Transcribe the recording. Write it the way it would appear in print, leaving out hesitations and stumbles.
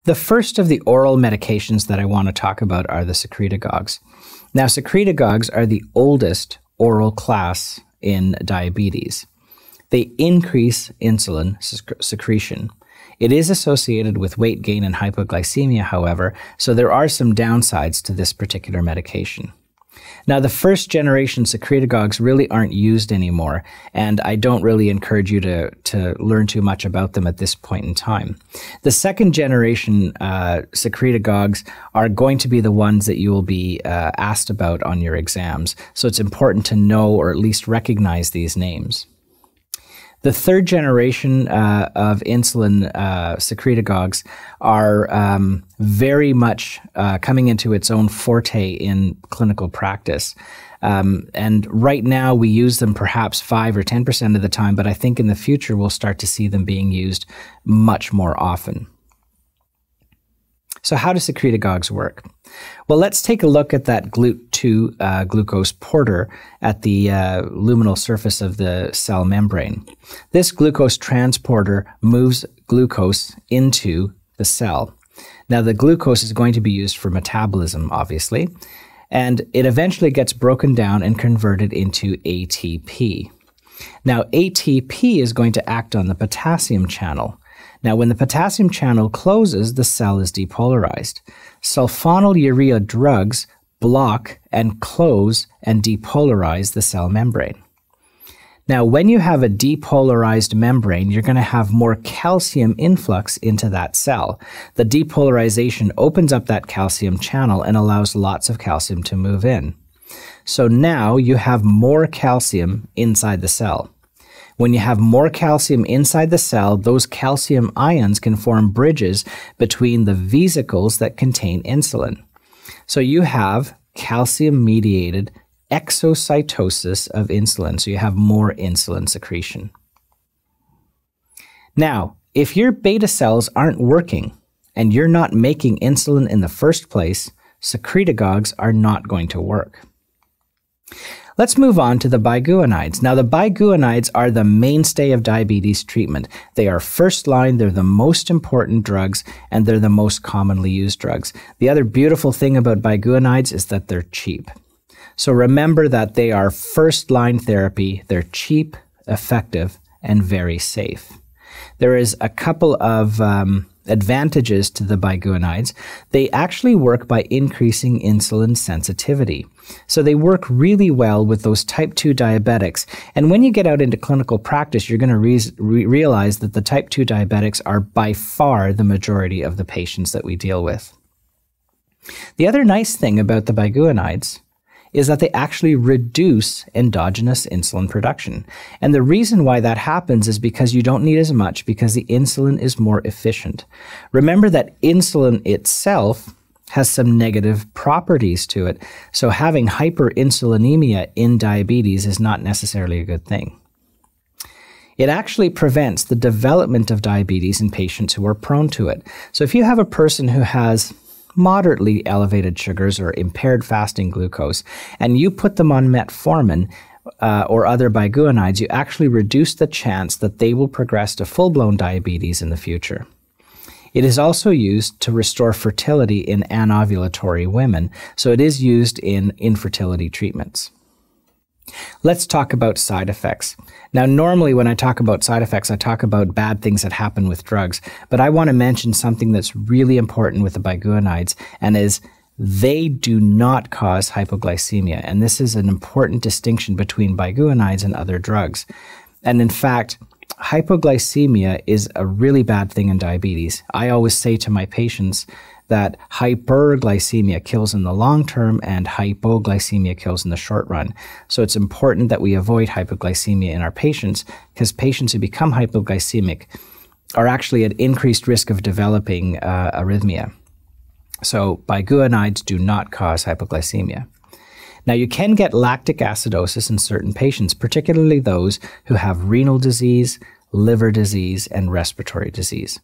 The first of the oral medications that I want to talk about are the secretagogues. Now, secretagogues are the oldest oral class in diabetes. They increase insulin secretion. It is associated with weight gain and hypoglycemia, however, so there are some downsides to this particular medication. Now, the first generation secretagogues really aren't used anymore, and I don't really encourage you to learn too much about them at this point in time. The second generation secretagogues are going to be the ones that you will be asked about on your exams, so it's important to know or at least recognize these names. The third generation of insulin secretagogues are very much coming into its own forte in clinical practice. And right now we use them perhaps 5 or 10% of the time, but I think in the future we'll start to see them being used much more often. So how do secretagogues work? Well, let's take a look at that GLUT2 glucose porter at the luminal surface of the cell membrane. This glucose transporter moves glucose into the cell. Now, the glucose is going to be used for metabolism, obviously, and it eventually gets broken down and converted into ATP. Now, ATP is going to act on the potassium channel. Now, when the potassium channel closes, the cell is depolarized. Sulfonylurea drugs block and close and depolarize the cell membrane. Now, when you have a depolarized membrane, you're going to have more calcium influx into that cell. The depolarization opens up that calcium channel and allows lots of calcium to move in. So now you have more calcium inside the cell. When you have more calcium inside the cell, those calcium ions can form bridges between the vesicles that contain insulin. So you have calcium-mediated exocytosis of insulin, so you have more insulin secretion. Now, if your beta cells aren't working and you're not making insulin in the first place, secretagogues are not going to work. Let's move on to the biguanides. Now, the biguanides are the mainstay of diabetes treatment. They are first line, they're the most important drugs, and they're the most commonly used drugs. The other beautiful thing about biguanides is that they're cheap. So remember that they are first line therapy, they're cheap, effective, and very safe. There is a couple of advantages to the biguanides. They actually work by increasing insulin sensitivity. So they work really well with those type 2 diabetics. And when you get out into clinical practice, you're going to realize that the type 2 diabetics are by far the majority of the patients that we deal with. The other nice thing about the biguanides is that they actually reduce endogenous insulin production. And the reason why that happens is because you don't need as much because the insulin is more efficient. Remember that insulin itself has some negative properties to it. So having hyperinsulinemia in diabetes is not necessarily a good thing. It actually prevents the development of diabetes in patients who are prone to it. So if you have a person who has moderately elevated sugars or impaired fasting glucose, and you put them on metformin or other biguanides, you actually reduce the chance that they will progress to full-blown diabetes in the future. It is also used to restore fertility in anovulatory women, so it is used in infertility treatments. Let's talk about side effects. Now, normally when I talk about side effects, I talk about bad things that happen with drugs, but I want to mention something that's really important with the biguanides, and is they do not cause hypoglycemia. And this is an important distinction between biguanides and other drugs. And in fact, hypoglycemia is a really bad thing in diabetes. I always say to my patients that hyperglycemia kills in the long term and hypoglycemia kills in the short run. So it's important that we avoid hypoglycemia in our patients, because patients who become hypoglycemic are actually at increased risk of developing arrhythmia. So biguanides do not cause hypoglycemia. Now, you can get lactic acidosis in certain patients, particularly those who have renal disease, liver disease, and respiratory disease.